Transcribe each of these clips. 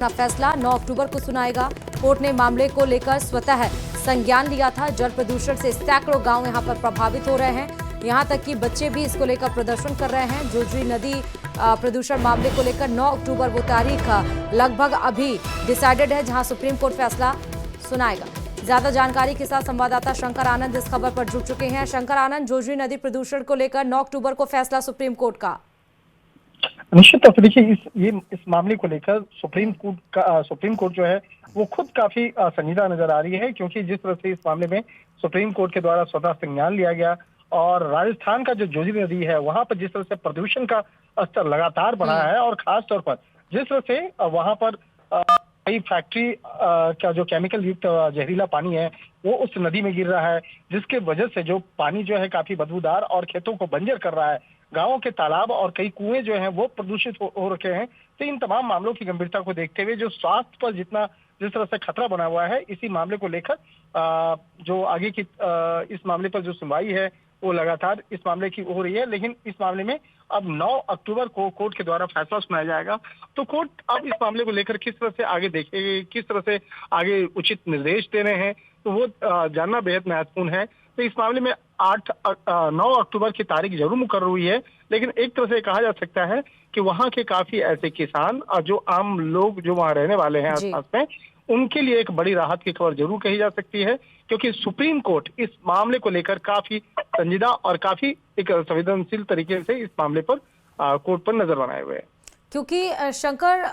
अपना फैसला 9 अक्टूबर को सुनाएगा। कोर्ट ने मामले को लेकर स्वतः संज्ञान लिया था। जल प्रदूषण से सैकड़ों गांव यहां पर प्रभावित हो रहे हैं। यहां तक कि बच्चे भी इसको लेकर प्रदर्शन कर रहे हैं। जोजरी नदी प्रदूषण मामले को लेकर 9 अक्टूबर वो तारीख लगभग अभी डिसाइडेड है, जहां सुप्रीम कोर्ट फैसला सुनाएगा। ज्यादा जानकारी के साथ संवाददाता शंकर आनंद इस खबर पर जुड़ चुके हैं। शंकर आनंद, जोजरी नदी प्रदूषण को लेकर 9 अक्टूबर को फैसला सुप्रीम कोर्ट का। निश्चित तौर पर देखिए इस मामले को लेकर सुप्रीम कोर्ट जो है वो खुद काफी संजीदा नजर आ रही है, क्योंकि जिस तरह से इस मामले में सुप्रीम कोर्ट के द्वारा स्वतः संज्ञान लिया गया और राजस्थान का जो जोजरी नदी है वहां पर जिस तरह से प्रदूषण का स्तर लगातार बढ़ा है और खास तौर पर जिस तरह से वहां पर कई फैक्ट्री का जो केमिकल युक्त जहरीला पानी है वो उस नदी में गिर रहा है, जिसके वजह से जो पानी जो है काफी बदबूदार और खेतों को बंजर कर रहा है। गांवों के तालाब और कई कुएं जो हैं वो प्रदूषित हो रखे हैं। तो इन तमाम मामलों की गंभीरता को देखते हुए जो स्वास्थ्य पर जिस तरह से खतरा बना हुआ है, इसी मामले को लेकर जो आगे की इस मामले पर जो सुनवाई है वो लगातार इस मामले की हो रही है। लेकिन इस मामले में अब 9 अक्टूबर को कोर्ट के द्वारा फैसला सुनाया जाएगा। तो कोर्ट अब इस मामले को लेकर किस तरह से आगे देखेगी, किस तरह से आगे उचित निर्देश दे रहे हैं, तो वो जानना बेहद महत्वपूर्ण है। तो इस मामले में 9 अक्टूबर की तारीख जरूर मुकर्रर हुई है, लेकिन एक तरह से कहा जा सकता है कि वहां के काफी ऐसे किसान और जो आम लोग जो वहां रहने वाले हैं आसपास में, उनके लिए एक बड़ी राहत की खबर जरूर कही जा सकती है, क्योंकि सुप्रीम कोर्ट इस मामले को लेकर काफी संजीदा और काफी एक संवेदनशील तरीके से इस मामले पर कोर्ट पर नजर बनाए हुए हैं। क्योंकि शंकर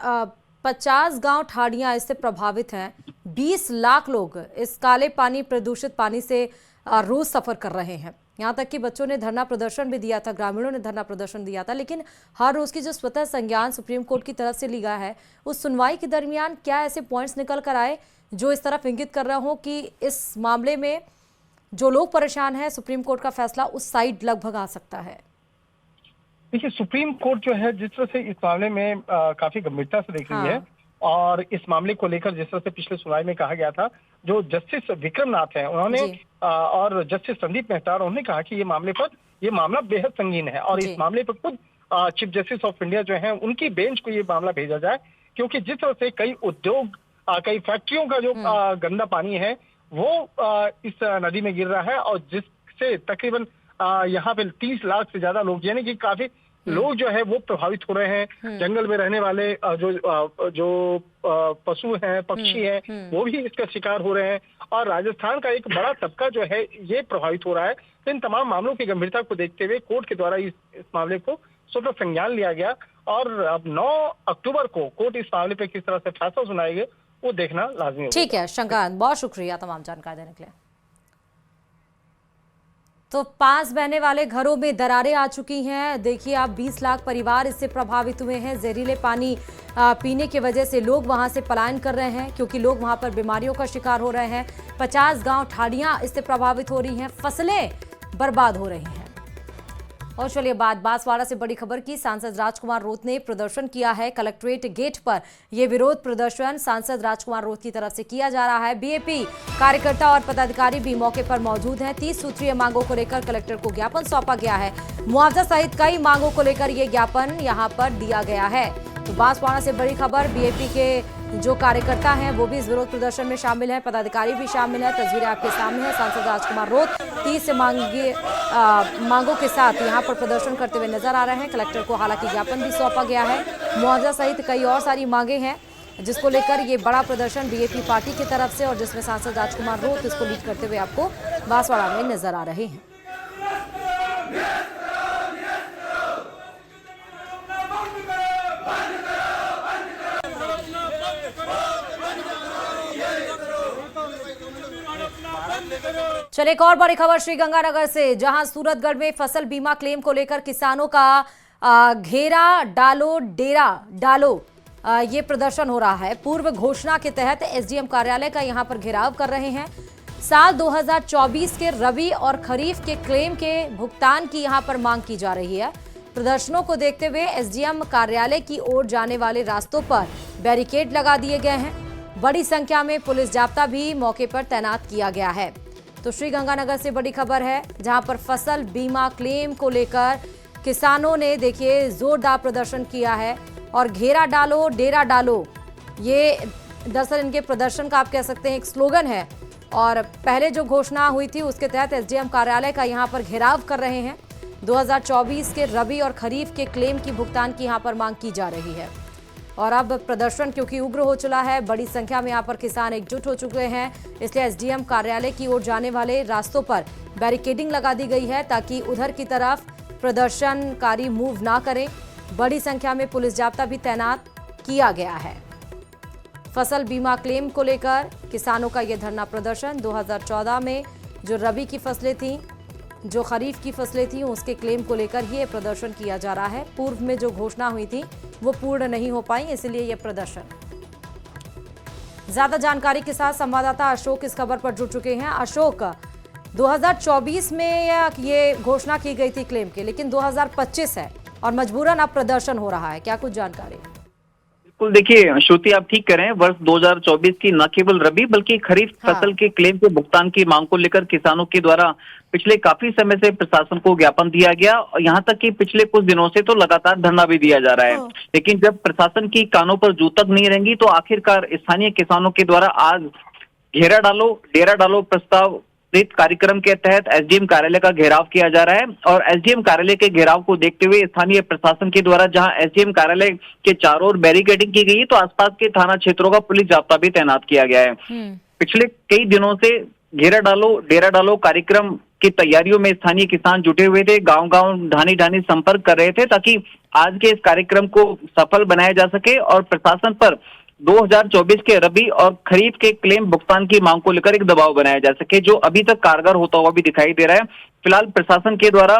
50 गांव ठाड़ियां इससे प्रभावित हैं। 20 लाख लोग इस काले पानी प्रदूषित पानी से रोज सफर कर रहे हैं। यहाँ तक कि बच्चों ने धरना प्रदर्शन भी दिया था, ग्रामीणों ने धरना प्रदर्शन दिया था। लेकिन हर रोज की जो स्वतः संज्ञान सुप्रीम कोर्ट की तरफ से लिया है, उस सुनवाई के दरमियान क्या ऐसे पॉइंट्स निकल कर आए जो इस तरफ इंगित कर रहे हो कि इस मामले में जो लोग परेशान हैं, सुप्रीम कोर्ट का फैसला उस साइड लगभग आ सकता है? देखिए, सुप्रीम कोर्ट जो है जिस तरह से इस मामले में काफी गंभीरता से देख रही है और इस मामले को लेकर जिस तरह से पिछले सुनवाई में कहा गया था, जो जस्टिस विक्रम नाथ हैं उन्होंने और जस्टिस संदीप मेहता उन्होंने कहा कि ये मामला बेहद संगीन है और इस मामले पर खुद चीफ जस्टिस ऑफ इंडिया जो है उनकी बेंच को ये मामला भेजा जाए, क्योंकि जिस तरह से कई उद्योग कई फैक्ट्रियों का जो गंदा पानी है वो इस नदी में गिर रहा है और जिससे तकरीबन यहाँ पे 30 लाख से ज्यादा लोग, यानी कि काफी लोग जो है वो प्रभावित हो रहे हैं। जंगल में रहने वाले जो पशु हैं, पक्षी हैं, वो भी इसका शिकार हो रहे हैं और राजस्थान का एक बड़ा तबका जो है ये प्रभावित हो रहा है। तो इन तमाम मामलों की गंभीरता को देखते हुए कोर्ट के द्वारा इस मामले को स्वतः संज्ञान लिया गया और अब 9 अक्टूबर को कोर्ट इस मामले पर किस तरह से फैसला सुनाएगी वो देखना लाजमी होगा। ठीक है शंकर, बहुत शुक्रिया तमाम जानकारी देने के लिए। तो पास बहने वाले घरों में दरारें आ चुकी हैं। देखिए आप, 20 लाख परिवार इससे प्रभावित हुए हैं। जहरीले पानी पीने की वजह से लोग वहां से पलायन कर रहे हैं, क्योंकि लोग वहां पर बीमारियों का शिकार हो रहे हैं। 50 गांव ठाड़ियां इससे प्रभावित हो रही हैं, फसलें बर्बाद हो रही हैं। और चलिए बात बांसवाड़ा से बड़ी खबर की। सांसद राजकुमार रोत ने प्रदर्शन किया है कलेक्ट्रेट गेट पर। यह विरोध प्रदर्शन सांसद राजकुमार रोत की तरफ से किया जा रहा है। बीएपी कार्यकर्ता और पदाधिकारी भी मौके पर मौजूद हैं। 30 सूत्रीय मांगों को लेकर कलेक्टर को ज्ञापन सौंपा गया है। मुआवजा सहित कई मांगों को लेकर यह ज्ञापन यहां पर दिया गया है। तो बांसवाड़ा से बड़ी खबर, बीएपी के जो कार्यकर्ता हैं वो भी इस विरोध प्रदर्शन में शामिल हैं, पदाधिकारी भी शामिल हैं। तस्वीरें आपके सामने हैं। सांसद राजकुमार रोत 30 मांगों के साथ यहां पर प्रदर्शन करते हुए नजर आ रहे हैं। कलेक्टर को हालांकि ज्ञापन भी सौंपा गया है। मुआवजा सहित कई और सारी मांगे हैं जिसको लेकर ये बड़ा प्रदर्शन बीएपी पार्टी की तरफ से, और जिसमें सांसद राजकुमार रोत इसको लीड करते हुए आपको बांसवाड़ा में नजर आ रहे हैं। चलिए एक और बड़ी खबर श्रीगंगानगर से, जहां सूरतगढ़ में फसल बीमा क्लेम को लेकर किसानों का घेरा डालो डेरा डालो ये प्रदर्शन हो रहा है। पूर्व घोषणा के तहत एसडीएम कार्यालय का यहां पर घेराव कर रहे हैं। साल 2024 के रबी और खरीफ के क्लेम के भुगतान की यहां पर मांग की जा रही है। प्रदर्शनों को देखते हुए एसडीएम कार्यालय की ओर जाने वाले रास्तों पर बैरिकेड लगा दिए गए हैं। बड़ी संख्या में पुलिस जाब्ता भी मौके पर तैनात किया गया है। तो श्रीगंगानगर से बड़ी खबर है, जहां पर फसल बीमा क्लेम को लेकर किसानों ने देखिए जोरदार प्रदर्शन किया है और घेरा डालो डेरा डालो ये दरअसल इनके प्रदर्शन का आप कह सकते हैं एक स्लोगन है। और पहले जो घोषणा हुई थी उसके तहत एसडीएम कार्यालय का यहाँ पर घेराव कर रहे हैं। 2024 के रबी और खरीफ के क्लेम की भुगतान की यहाँ पर मांग की जा रही है। और अब प्रदर्शन क्योंकि उग्र हो चला है, बड़ी संख्या में यहाँ पर किसान एकजुट हो चुके हैं, इसलिए एसडीएम कार्यालय की ओर जाने वाले रास्तों पर बैरिकेडिंग लगा दी गई है ताकि उधर की तरफ प्रदर्शनकारी मूव ना करें। बड़ी संख्या में पुलिस जाब्ता भी तैनात किया गया है। फसल बीमा क्लेम को लेकर किसानों का यह धरना प्रदर्शन 2014 में जो रबी की फसलें थीं, जो खरीफ की फसलें थीं, उसके क्लेम को लेकर ही ये प्रदर्शन किया जा रहा है। पूर्व में जो घोषणा हुई थी वो पूर्ण नहीं हो पाई, इसलिए यह प्रदर्शन। ज्यादा जानकारी के साथ संवाददाता अशोक इस खबर पर जुड़ चुके हैं। अशोक, 2024 में ये घोषणा की गई थी क्लेम की, लेकिन 2025 है और मजबूरन अब प्रदर्शन हो रहा है, क्या कुछ जानकारी? बिल्कुल, देखिए श्रुति, आप ठीक करें। वर्ष 2024 की न केवल रबी बल्कि खरीफ फसल के क्लेम के भुगतान की मांग को लेकर किसानों के द्वारा पिछले काफी समय से प्रशासन को ज्ञापन दिया गया और यहाँ तक कि पिछले कुछ दिनों से तो लगातार धरना भी दिया जा रहा है। लेकिन जब प्रशासन की कानों पर जू तक नहीं रहेंगी तो आखिरकार स्थानीय किसानों के द्वारा आज घेरा डालो डेरा डालो प्रस्ताव कार्यक्रम के तहत एसडीएम कार्यालय का घेराव किया जा रहा है। और एसडीएम कार्यालय के घेराव को देखते हुए स्थानीय प्रशासन के द्वारा जहां एसडीएम कार्यालय के चारों ओर बैरिकेडिंग की गई है तो आसपास के थाना क्षेत्रों का पुलिस जाब्ता भी तैनात किया गया है। पिछले कई दिनों से घेरा डालो डेरा डालो कार्यक्रम की तैयारियों में स्थानीय किसान जुटे हुए थे, गांव-गांव ढानी संपर्क कर रहे थे ताकि आज के इस कार्यक्रम को सफल बनाया जा सके और प्रशासन पर 2024 के रबी और खरीफ के क्लेम भुगतान की मांग को लेकर एक दबाव बनाया जा सके, जो अभी तक कारगर होता हुआ भी दिखाई दे रहा है। फिलहाल प्रशासन के द्वारा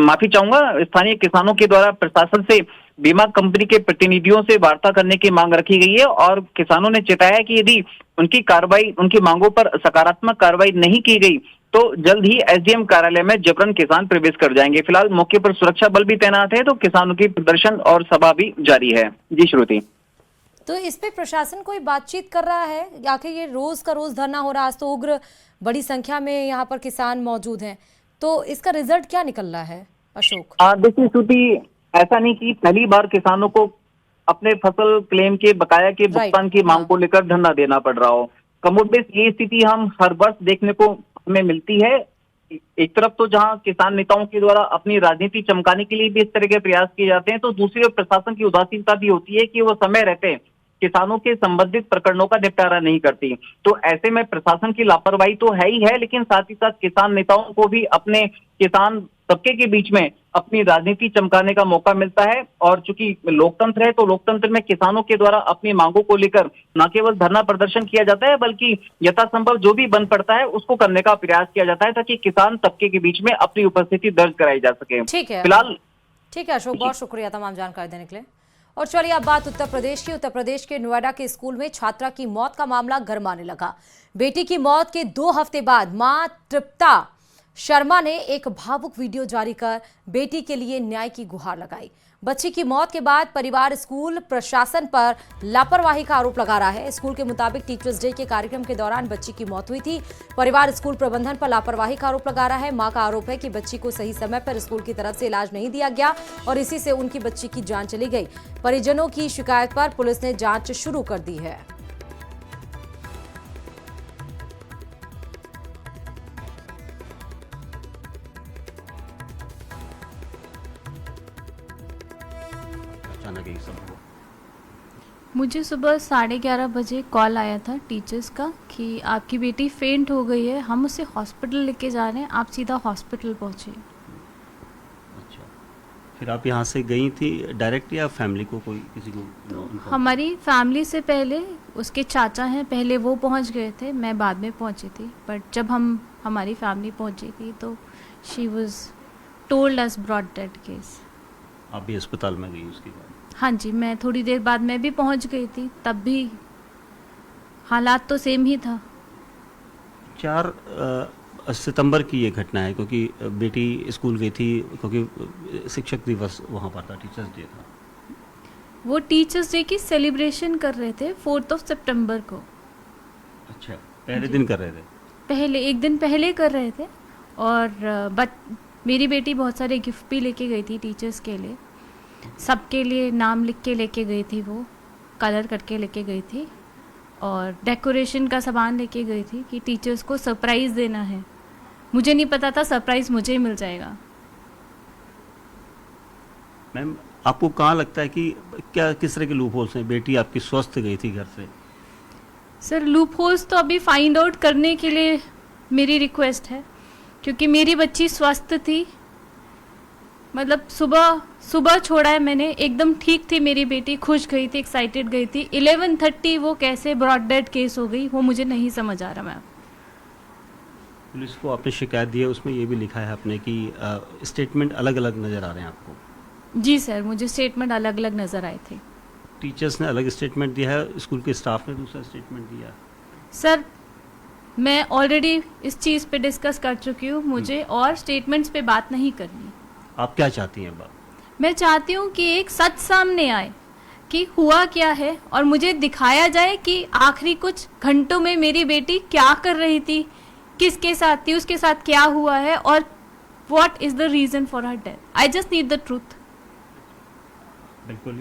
माफी चाहूंगा, स्थानीय किसानों के द्वारा प्रशासन से बीमा कंपनी के प्रतिनिधियों से वार्ता करने की मांग रखी गई है और किसानों ने चेताया कि यदि उनकी मांगों पर सकारात्मक कार्रवाई नहीं की गई तो जल्द ही एसडीएम कार्यालय में जबरन किसान प्रवेश कर जाएंगे। फिलहाल मौके पर सुरक्षा बल भी तैनात है तो किसानों की प्रदर्शन और सभा भी जारी है। जी श्रुति, तो इस पे प्रशासन कोई बातचीत कर रहा है? आखिर ये रोज का रोज धरना हो रहा है, आज तो उग्र बड़ी संख्या में यहाँ पर किसान मौजूद हैं, तो इसका रिजल्ट क्या निकल रहा है अशोक? देखिए श्रुति, ऐसा नहीं कि पहली बार किसानों को अपने फसल क्लेम के बकाया के भुगतान की मांग को लेकर धरना देना पड़ रहा हो। कमोबेश ये स्थिति हम हर वर्ष देखने को हमें मिलती है। एक तरफ तो जहां किसान नेताओं के द्वारा अपनी राजनीति चमकाने के लिए भी इस तरह के प्रयास किए जाते हैं, तो दूसरी ओर प्रशासन की उदासीनता भी होती है कि वो समय रहते किसानों के संबंधित प्रकरणों का निपटारा नहीं करती। तो ऐसे में प्रशासन की लापरवाही तो है ही है, लेकिन साथ ही साथ किसान नेताओं को भी अपने किसान तबके के बीच में अपनी राजनीति चमकाने का मौका मिलता है। और चूंकि लोकतंत्र है तो लोकतंत्र में किसानों के द्वारा अपनी मांगों को लेकर न केवल धरना प्रदर्शन किया जाता है बल्कि यथासंभव जो भी बन पड़ता है उसको करने का प्रयास किया जाता है ताकि किसान तबके के बीच में अपनी उपस्थिति दर्ज कराई जा सके। ठीक है, फिलहाल ठीक है अशोक, बहुत शुक्रिया तमाम जानकारी देने के लिए। और चलिए अब बात उत्तर प्रदेश की। उत्तर प्रदेश के नोएडा के स्कूल में छात्रा की मौत का मामला गरमाने लगा। बेटी की मौत के 2 हफ्ते बाद मां तृप्ता शर्मा ने एक भावुक वीडियो जारी कर बेटी के लिए न्याय की गुहार लगाई। बच्ची की मौत के बाद परिवार स्कूल प्रशासन पर लापरवाही का आरोप लगा रहा है। स्कूल के मुताबिक टीचर्स डे के कार्यक्रम के दौरान बच्ची की मौत हुई थी। परिवार स्कूल प्रबंधन पर लापरवाही का आरोप लगा रहा है। मां का आरोप है कि बच्ची को सही समय पर स्कूल की तरफ से इलाज नहीं दिया गया और इसी से उनकी बच्ची की जान चली गई। परिजनों की शिकायत पर पुलिस ने जांच शुरू कर दी है। मुझे सुबह 11:30 बजे कॉल आया था टीचर्स का कि आपकी बेटी फेंट हो गई है, हम उसे हॉस्पिटल लेके जा रहे हैं, आप सीधा हॉस्पिटल पहुंचे। अच्छा, फिर आप यहाँ से गई थी डायरेक्ट या फैमिली को कोई किसी को? हमारी फैमिली से पहले उसके चाचा हैं, पहले वो पहुंच गए थे, मैं बाद में पहुंची थी। बट जब हमारी फैमिली पहुंची थी तो she was told as brought dead case. आप भी अस्पताल में गई उसके बाद? हाँ जी, मैं थोड़ी देर बाद मैं भी पहुंच गई थी, तब भी हालात तो सेम ही था। 4 सितंबर की ये घटना है क्योंकि बेटी स्कूल गई थी क्योंकि शिक्षक दिवस वहाँ पर था, टीचर्स डे था। वो टीचर्स डे की सेलिब्रेशन कर रहे थे 4 सितंबर को। अच्छा, पहले दिन कर रहे थे? एक दिन पहले कर रहे थे। और मेरी बेटी बहुत सारे गिफ्ट भी लेके गई थी टीचर्स के लिए, सबके लिए नाम लिख के लेके गई थी वो। कलर करके लेके गई थी और डेकोरेशन का सामान लेके गई थी कि टीचर्स को सरप्राइज़ देना है। मुझे नहीं पता था सरप्राइज़ मुझे ही मिल जाएगा। मैम, आपको कहाँ लगता है कि क्या किस तरह के लूप होल्स हैं? बेटी आपकी स्वस्थ गई थी घर से। सर लूप होल्स तो अभी फाइंड आउट करने के लिए मेरी रिक्वेस्ट है, क्योंकि मेरी बच्ची स्वस्थ थी। मतलब सुबह छोड़ा है मैंने, एकदम ठीक थी मेरी बेटी, खुश गई थी, एक्साइटेड गई थी। 11:30 वो कैसे ब्रॉड डेड केस हो गई वो मुझे नहीं समझ आ रहा मैम। पुलिस को आपने शिकायत दी है, उसमें ये भी लिखा है आपने कि स्टेटमेंट अलग अलग नज़र आ रहे हैं आपको। जी सर, मुझे स्टेटमेंट अलग अलग नज़र आए थे। टीचर्स ने अलग स्टेटमेंट दिया है, स्कूल के स्टाफ ने दूसरा स्टेटमेंट दिया है। सर मैं ऑलरेडी इस चीज़ पे डिस्कस कर चुकी हूँ, मुझे और स्टेटमेंट्स पे बात नहीं करनी। आप क्या चाहती हैं बात? मैं चाहती हूँ कि एक सच सामने आए कि हुआ क्या है और मुझे दिखाया जाए कि आखिरी कुछ घंटों में मेरी बेटी क्या कर रही थी, किसके साथ थी, उसके साथ क्या हुआ है और what is the reason for her death. I just need the truth. बिल्कुल।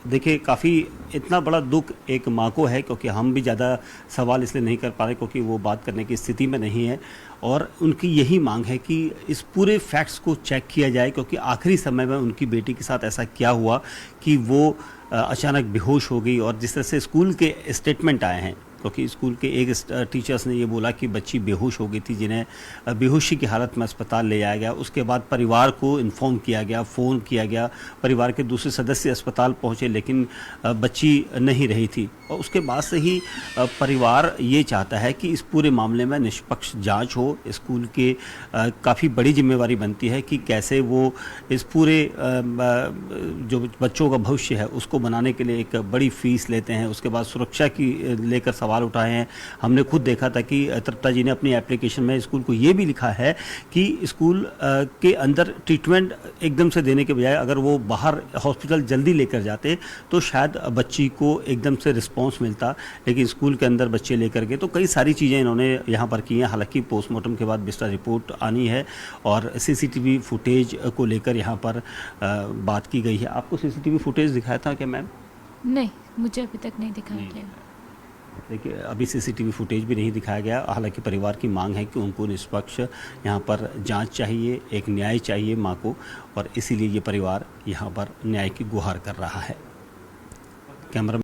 देखिए, काफ़ी इतना बड़ा दुख एक माँ को है, क्योंकि हम भी ज़्यादा सवाल इसलिए नहीं कर पा रहे क्योंकि वो बात करने की स्थिति में नहीं है, और उनकी यही मांग है कि इस पूरे फैक्ट्स को चेक किया जाए, क्योंकि आखिरी समय में उनकी बेटी के साथ ऐसा क्या हुआ कि वो अचानक बेहोश हो गई। और जिस तरह से स्कूल के स्टेटमेंट आए हैं, क्योंकि स्कूल के एक टीचर्स ने ये बोला कि बच्ची बेहोश हो गई थी, जिन्हें बेहोशी की हालत में अस्पताल ले जाया गया। उसके बाद परिवार को इन्फॉर्म किया गया, फ़ोन किया गया, परिवार के दूसरे सदस्य अस्पताल पहुंचे, लेकिन बच्ची नहीं रही थी। और उसके बाद से ही परिवार ये चाहता है कि इस पूरे मामले में निष्पक्ष जांच हो। स्कूल के काफ़ी बड़ी जिम्मेवारी बनती है कि कैसे वो इस पूरे जो बच्चों का भविष्य है उसको बनाने के लिए एक बड़ी फीस लेते हैं। उसके बाद सुरक्षा की लेकर सवाल उठाए हैं। हमने खुद देखा था कि तृप्ता जी ने अपनी एप्लीकेशन में स्कूल को ये भी लिखा है कि स्कूल के अंदर ट्रीटमेंट एकदम से देने के बजाय अगर वो बाहर हॉस्पिटल जल्दी लेकर जाते तो शायद बच्ची को एकदम से रिस्पॉन्स मिलता, लेकिन स्कूल के अंदर बच्चे लेकर गए। तो कई सारी चीज़ें इन्होंने यहाँ पर की हैं। हालांकि पोस्टमार्टम के बाद बिस्टा रिपोर्ट आनी है और सीसीटीवी फुटेज को लेकर यहाँ पर बात की गई है। आपको सीसीटीवी फुटेज दिखाया था क्या मैम? नहीं, मुझे अभी तक नहीं दिखाया गया। देखिए, अभी सीसीटीवी फुटेज भी नहीं दिखाया गया। हालांकि परिवार की मांग है कि उनको निष्पक्ष यहाँ पर जांच चाहिए, एक न्याय चाहिए मां को, और इसीलिए ये परिवार यहाँ पर न्याय की गुहार कर रहा है। कैमरा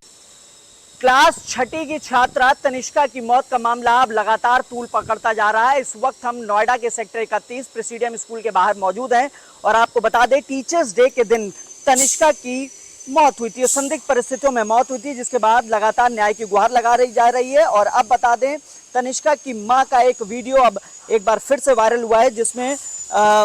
क्लास 6ठी की छात्रा तनिष्का की मौत का मामला अब लगातार तूल पकड़ता जा रहा है। इस वक्त हम नोएडा के सेक्टर 31 प्रेसिडियम स्कूल के बाहर मौजूद हैं और आपको बता दें टीचर्स डे के दिन तनिष्का की मौत हुई थी, संदिग्ध परिस्थितियों में मौत हुई थी, जिसके बाद लगातार न्याय की गुहार लगा रही जा रही है। और अब बता दें तनिष्का की मां का एक वीडियो अब एक बार फिर से वायरल हुआ है, जिसमें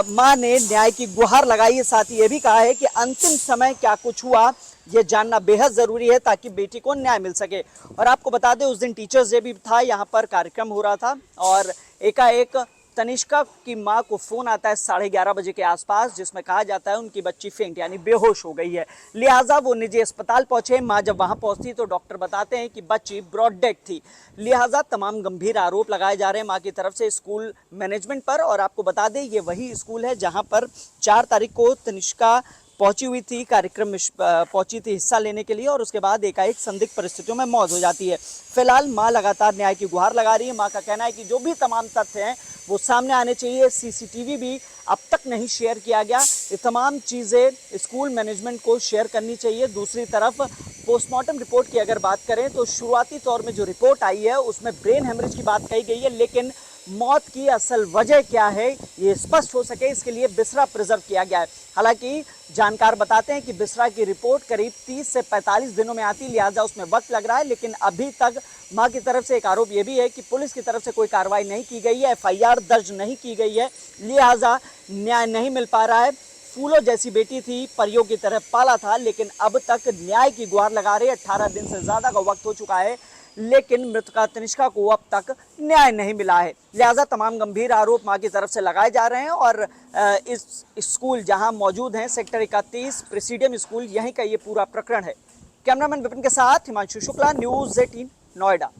मां ने न्याय की गुहार लगाई है। साथ ही ये भी कहा है कि अंतिम समय क्या कुछ हुआ ये जानना बेहद जरूरी है ताकि बेटी को न्याय मिल सके। और आपको बता दें उस दिन टीचर्स डे भी था, यहाँ पर कार्यक्रम हो रहा था और एकाएक तनिष्का की मां को फोन आता है 11:30 बजे के आसपास, जिसमें कहा जाता है उनकी बच्ची फेंट यानी बेहोश हो गई है। लिहाजा वो निजी अस्पताल पहुंचे। मां जब वहां पहुंचती तो डॉक्टर बताते हैं कि बच्ची ब्रॉड डेड थी। लिहाजा तमाम गंभीर आरोप लगाए जा रहे हैं मां की तरफ से स्कूल मैनेजमेंट पर। और आपको बता दें ये वही स्कूल है जहां पर 4 तारीख को तनिष्का पहुंची हुई थी, कार्यक्रम में पहुंची थी हिस्सा लेने के लिए, और उसके बाद एकाएक संदिग्ध परिस्थितियों में मौत हो जाती है। फिलहाल मां लगातार न्याय की गुहार लगा रही है। मां का कहना है कि जो भी तमाम तथ्य हैं वो सामने आने चाहिए। सीसीटीवी भी अब तक नहीं शेयर किया गया। ये तमाम चीज़ें स्कूल मैनेजमेंट को शेयर करनी चाहिए। दूसरी तरफ पोस्टमार्टम रिपोर्ट की अगर बात करें तो शुरुआती तौर में जो रिपोर्ट आई है उसमें ब्रेन हेमरेज की बात कही गई है, लेकिन मौत की असल वजह क्या है ये स्पष्ट हो सके इसके लिए बिस्रा प्रिजर्व किया गया है। हालांकि जानकार बताते हैं कि बिस्रा की रिपोर्ट करीब 30 से 45 दिनों में आती, लिहाजा उसमें वक्त लग रहा है। लेकिन अभी तक मां की तरफ से एक आरोप ये भी है कि पुलिस की तरफ से कोई कार्रवाई नहीं की गई है, FIR दर्ज नहीं की गई है, लिहाजा न्याय नहीं मिल पा रहा है। फूलों जैसी बेटी थी, परियों की तरह पाला था, लेकिन अब तक न्याय की गुहार लगा रहे। 18 दिन से ज्यादा का वक्त हो चुका है, लेकिन मृतका तनिष्का को अब तक न्याय नहीं मिला है। लिहाजा तमाम गंभीर आरोप मां की तरफ से लगाए जा रहे हैं। और इस स्कूल जहां मौजूद हैं सेक्टर 31 प्रेसिडियम स्कूल, यहीं का ये पूरा प्रकरण है। कैमरामैन विपिन के साथ हिमांशु शुक्ला, न्यूज़ 18 नोएडा।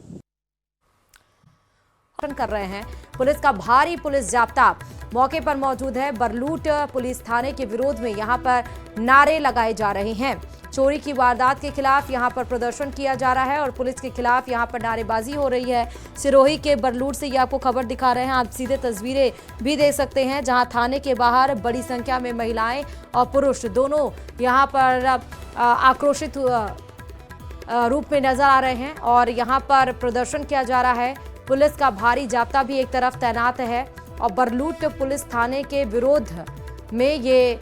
कर रहे हैं। पुलिस का भारी पुलिस जाब्ता मौके पर मौजूद है। बरलूट पुलिस थाने के विरोध में यहां पर नारे लगाए जा रहे हैं। चोरी की वारदात के खिलाफ यहां पर प्रदर्शन किया जा रहा है और पुलिस के खिलाफ यहां पर नारेबाजी हो रही है। सिरोही के बरलूट से ये आपको खबर दिखा रहे हैं, आप सीधे तस्वीरें भी देख सकते हैं, जहां थाने के बाहर बड़ी संख्या में महिलाएं और पुरुष दोनों यहां पर आक्रोशित रूप में नजर आ रहे हैं और यहां पर प्रदर्शन किया जा रहा है। पुलिस का भारी जाब्ता भी एक तरफ तैनात है और बरलूट पुलिस थाने के विरोध में ये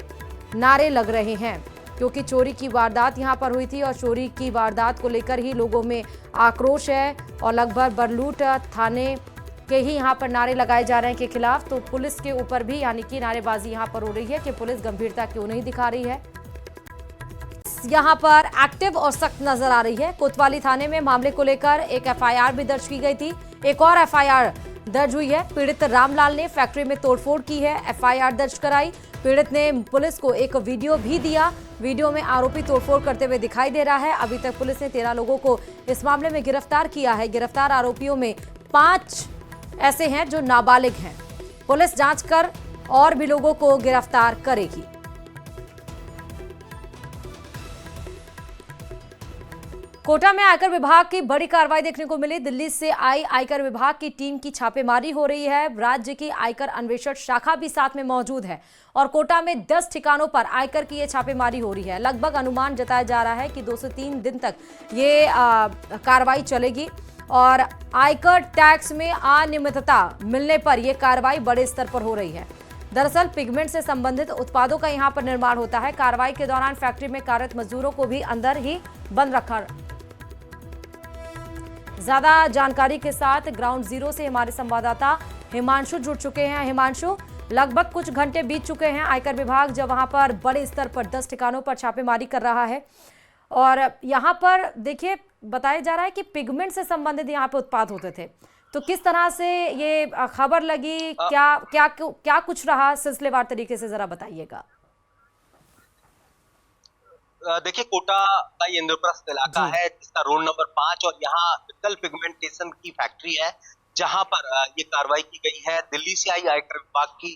नारे लग रहे हैं क्योंकि चोरी की वारदात यहां पर हुई थी और चोरी की वारदात को लेकर ही लोगों में आक्रोश है और लगभग बरलूट थाने के ही यहां पर नारे लगाए जा रहे हैं के खिलाफ। तो पुलिस के ऊपर भी यानी कि नारेबाजी यहां पर हो रही है कि पुलिस गंभीरता क्यों नहीं दिखा रही है। यहां पर एक्टिव और सख्त नजर आ रही है। कोतवाली थाने में मामले को लेकर एक एफआईआर भी दर्ज की गई थी। एक और एफआईआर दर्ज हुई है। पीड़ित रामलाल ने फैक्ट्री में तोड़फोड़ की है, एफआईआर दर्ज कराई। पीड़ित ने पुलिस को एक वीडियो भी दिया। वीडियो में आरोपी तोड़फोड़ करते हुए दिखाई दे रहा है। अभी तक पुलिस ने 13 लोगों को इस मामले में गिरफ्तार किया है। गिरफ्तार आरोपियों में 5 ऐसे हैं जो नाबालिग हैं। पुलिस जांच कर और भी लोगों को गिरफ्तार करेगी। कोटा में आयकर विभाग की बड़ी कार्रवाई देखने को मिली। दिल्ली से आई आयकर विभाग की टीम की छापेमारी हो रही है। राज्य की आयकर अन्वेषण शाखा भी साथ में मौजूद है और कोटा में 10 ठिकानों पर आयकर की ये छापेमारी हो रही है। लगभग अनुमान जताया जा रहा है कि 2 से 3 दिन तक ये कार्रवाई चलेगी और आयकर टैक्स में अनियमितता मिलने पर यह कार्रवाई बड़े स्तर पर हो रही है। दरअसल पिगमेंट से संबंधित उत्पादों का यहां पर निर्माण होता है। कार्रवाई के दौरान फैक्ट्री में कार्यरत मजदूरों को भी अंदर ही बंद रखा। ज्यादा जानकारी के साथ ग्राउंड जीरो से हमारे संवाददाता हिमांशु जुड़ चुके हैं। हिमांशु, लगभग कुछ घंटे बीत चुके हैं आयकर विभाग जब वहां पर बड़े स्तर पर 10 ठिकानों पर छापेमारी कर रहा है और यहां पर देखिए बताया जा रहा है कि पिगमेंट से संबंधित यहां पर उत्पाद होते थे। तो किस तरह से ये खबर लगी, क्या कुछ रहा सिलसिलेवार तरीके से जरा बताइएगा। देखिए, कोटा का ये इंद्रप्रस्थ इलाका है जिसका रोड नंबर 5 और यहाँ मित्तल पिगमेंटेशन की फैक्ट्री है जहां पर ये कार्रवाई की गई है। दिल्ली से आई आयकर विभाग की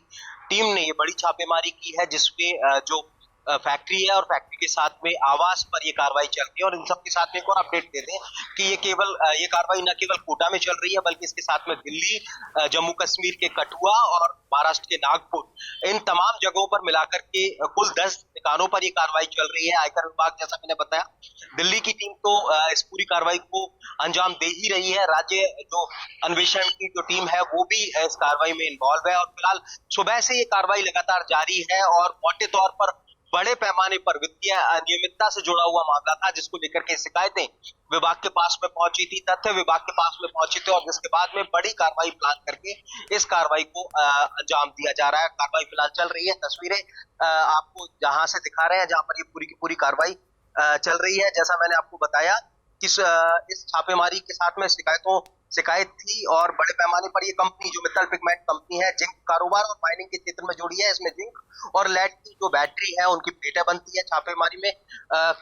टीम ने ये बड़ी छापेमारी की है जिसमें जो फैक्ट्री है और फैक्ट्री के साथ में आवास पर ये कार्रवाई चल रही है। और इन सब के साथ में एक और अपडेट दे दें कि ये कार्रवाई न केवल कोटा में चल रही है बल्कि इसके साथ में दिल्ली, जम्मू कश्मीर के कठुआ और महाराष्ट्र के नागपुर, इन तमाम जगहों पर मिलाकर के कुल 10 ठिकानों पर ये कार्रवाई चल रही है। आयकर विभाग, जैसा मैंने बताया, दिल्ली की टीम तो इस पूरी कार्रवाई को अंजाम दे ही रही है। राज्य जो अन्वेषण की जो टीम है वो भी इस कार्रवाई में इन्वॉल्व है और फिलहाल सुबह से ये कार्रवाई लगातार जारी है और मोटे तौर पर बड़े पैमाने पर वित्तीय अनियमितता से जुड़ा हुआ मामला था जिसको लेकर के शिकायतें विभाग के पास में पहुंची थी, तथ्य विभाग के पास में पहुंचे थे और जिसके बाद में बड़ी कार्रवाई प्लान करके इस कार्रवाई को अंजाम दिया जा रहा है। कार्रवाई फिलहाल चल रही है। तस्वीरें आपको जहां से दिखा रहे हैं जहां पर ये पूरी की पूरी कार्रवाई चल रही है। जैसा मैंने आपको बताया कि इस छापेमारी के साथ में शिकायत थी और बड़े पैमाने पर ये कंपनी जो मित्तल पिगमेंट कंपनी है जिंक कारोबार और माइनिंग के क्षेत्र में जुड़ी है। इसमें जिंक और लेड की जो बैटरी है उनकी प्लेटें बनती है। छापेमारी में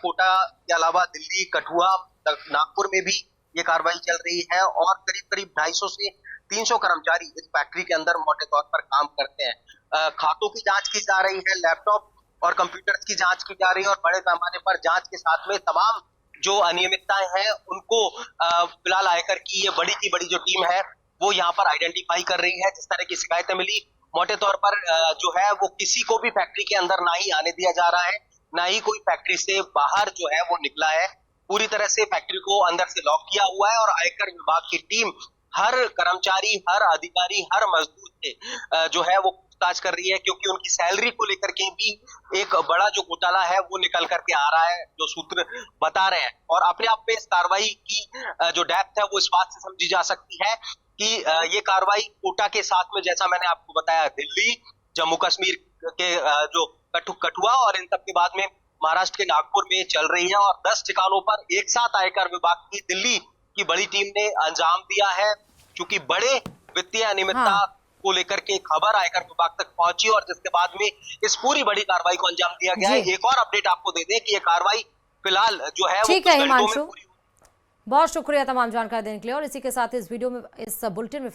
कोटा के अलावा दिल्ली, कठुआ, नागपुर में भी ये कार्रवाई चल रही है और करीब 250 से 300 कर्मचारी इस फैक्ट्री के अंदर मोटे तौर पर काम करते हैं। खातों की जांच की जा रही है, लैपटॉप और कंप्यूटर्स की जांच की जा रही है और बड़े पैमाने पर जांच के साथ में तमाम जो अनियमितताएं हैं उनको फिलहाल आयकर की ये बड़ी जो टीम है वो यहाँ पर आइडेंटिफाई कर रही है। जिस तरह की शिकायतें मिली, मोटे तौर पर जो है वो किसी को भी फैक्ट्री के अंदर ना ही आने दिया जा रहा है, ना ही कोई फैक्ट्री से बाहर जो है वो निकला है। पूरी तरह से फैक्ट्री को अंदर से लॉक किया हुआ है और आयकर विभाग की टीम हर कर्मचारी, हर अधिकारी, हर मजदूर से जो है वो पूछताछ कर रही है क्योंकि उनकी सैलरी को लेकर के भी एक बड़ा जो घोटाला है वो निकल करके आ रहा है, जो सूत्र बता रहे हैं। और अपने आप में इस कार्रवाई की जो डेप्थ है वो इस बात से समझी जा सकती है कि ये कार्रवाई कोटा के साथ में, जैसा मैंने आपको बताया, दिल्ली, जम्मू कश्मीर के जो कठुआ और इन सब के बाद में महाराष्ट्र के नागपुर में चल रही है और 10 ठिकानों पर एक साथ आयकर विभाग की दिल्ली की बड़ी टीम ने अंजाम दिया है। क्योंकि बड़े वित्तीय अनियमितता को लेकर के खबर आयकर विभाग तक पहुंची और जिसके बाद में इस पूरी बड़ी कार्रवाई को अंजाम दिया गया है। एक और अपडेट आपको दे दें कि ये कार्रवाई फिलहाल जो है ठीक है हिमांशु, बहुत शुक्रिया तमाम जानकारी देने के लिए और इसी के साथ इस वीडियो में, इस बुलेटिन में